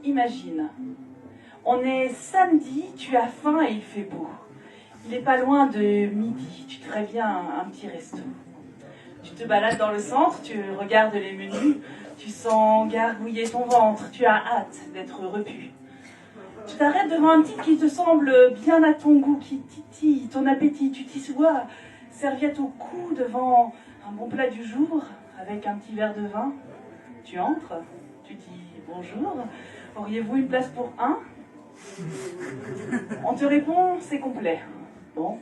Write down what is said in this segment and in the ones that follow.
Imagine, on est samedi, tu as faim et il fait beau. Il n'est pas loin de midi, tu te ferais bien un petit resto. Tu te balades dans le centre, tu regardes les menus, tu sens gargouiller ton ventre, tu as hâte d'être repu. Tu t'arrêtes devant un titre qui te semble bien à ton goût, qui titille ton appétit. Tu t'y vois, serviette au cou devant un bon plat du jour, avec un petit verre de vin. Tu entres, tu dis bonjour, auriez-vous une place pour un? On te répond, c'est complet. Bon,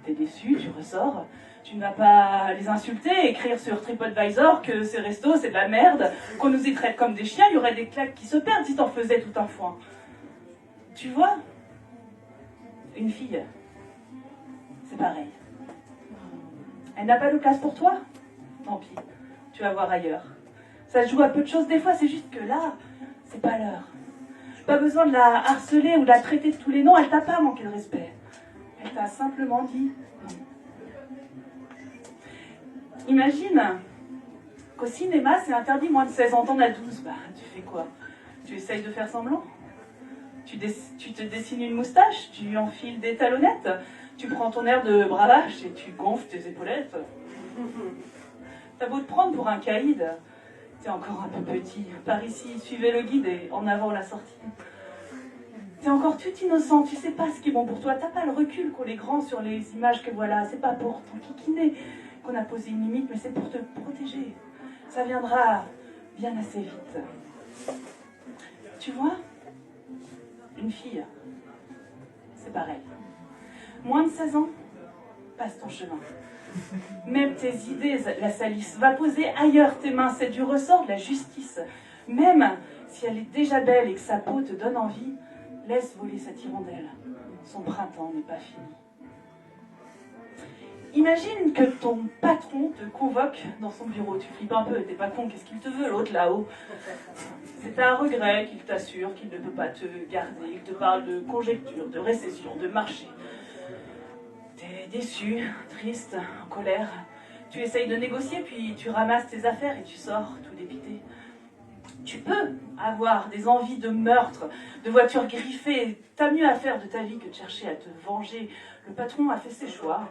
t'es déçu, tu ressors. Tu ne vas pas les insulter, écrire sur TripAdvisor que ces restos c'est de la merde, qu'on nous y traite comme des chiens, il y aurait des claques qui se perdent si t'en faisais tout un foin. Tu vois, une fille, c'est pareil. Elle n'a pas de place pour toi? Tant pis, tu vas voir ailleurs. Ça se joue à peu de choses des fois, c'est juste que là, c'est pas l'heure. Pas besoin de la harceler ou de la traiter de tous les noms, elle t'a pas manqué de respect. Elle t'a simplement dit non. Imagine qu'au cinéma, c'est interdit moins de 16 ans, t'en as 12. Bah, tu fais quoi? Tu essayes de faire semblant? Tu te dessines une moustache? Tu enfiles des talonnettes? Tu prends ton air de bravache et tu gonfles tes épaulettes? T'as beau te prendre pour un caïd, t'es encore un peu petit. Par ici, suivez le guide et en avant la sortie. T'es encore tout innocent, tu sais pas ce qui est bon pour toi. T'as pas le recul qu'ont les grands sur les images que voilà. C'est pas pour t'enquiquiner qu'on a posé une limite, mais c'est pour te protéger. Ça viendra bien assez vite. Tu vois, une fille, c'est pareil. Moins de 16 ans, passe ton chemin. Même tes idées la salissent. Va poser ailleurs tes mains, c'est du ressort de la justice. Même si elle est déjà belle et que sa peau te donne envie, laisse voler cette hirondelle. Son printemps n'est pas fini. Imagine que ton patron te convoque dans son bureau. Tu flippes un peu, t'es pas con, qu'est-ce qu'il te veut l'autre là-haut? C'est un regret qu'il t'assure qu'il ne peut pas te garder. Il te parle de conjecture, de récession, de marché. T'es déçu, triste, en colère. Tu essayes de négocier, puis tu ramasses tes affaires et tu sors tout dépité. Tu peux avoir des envies de meurtre, de voitures griffées. T'as mieux à faire de ta vie que de chercher à te venger. Le patron a fait ses choix.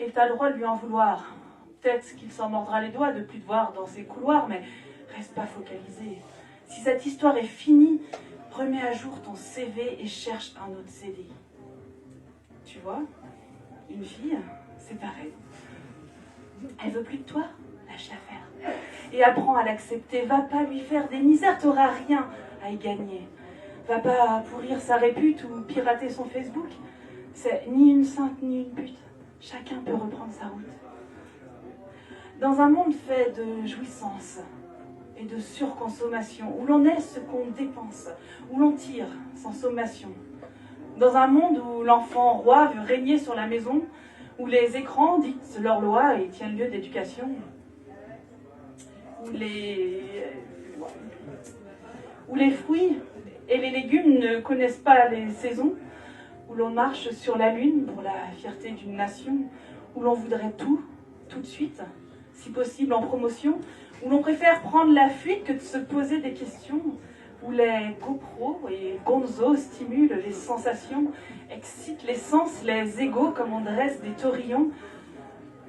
Et t'as le droit de lui en vouloir. Peut-être qu'il s'en mordra les doigts de plus te voir dans ses couloirs, mais reste pas focalisé. Si cette histoire est finie, remets à jour ton CV et cherche un autre CDI. Tu vois, une fille, c'est pareil. Elle veut plus de toi, lâche l'affaire. Et apprends à l'accepter. Va pas lui faire des misères, t'auras rien à y gagner. Va pas pourrir sa répute ou pirater son Facebook. C'est ni une sainte ni une pute. Chacun peut reprendre sa route. Dans un monde fait de jouissance et de surconsommation, où l'on est ce qu'on dépense, où l'on tire sans sommation, dans un monde où l'enfant roi veut régner sur la maison, où les écrans dictent leurs lois et tiennent lieu d'éducation, où les fruits et les légumes ne connaissent pas les saisons, où l'on marche sur la lune pour la fierté d'une nation, où l'on voudrait tout, tout de suite, si possible en promotion, où l'on préfère prendre la fuite que de se poser des questions, où les GoPro et Gonzo stimulent les sensations, excitent les sens, les égos comme on dresse des taurillons,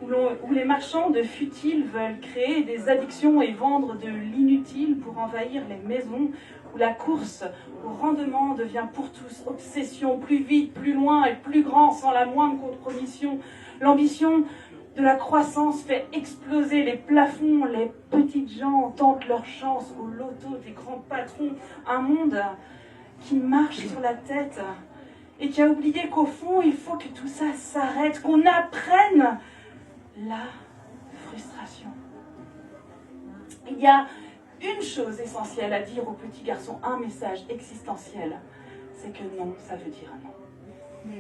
où les marchands de futiles veulent créer des addictions et vendre de l'inutile pour envahir les maisons, où la course au rendement devient pour tous obsession, plus vite, plus loin et plus grand sans la moindre compromission. L'ambition de la croissance fait exploser les plafonds, les petites gens tentent leur chance au loto des grands patrons. Un monde qui marche sur la tête et qui a oublié qu'au fond, il faut que tout ça s'arrête, qu'on apprenne la frustration. Il y a une chose essentielle à dire aux petits garçons, un message existentiel, c'est que non, ça veut dire non.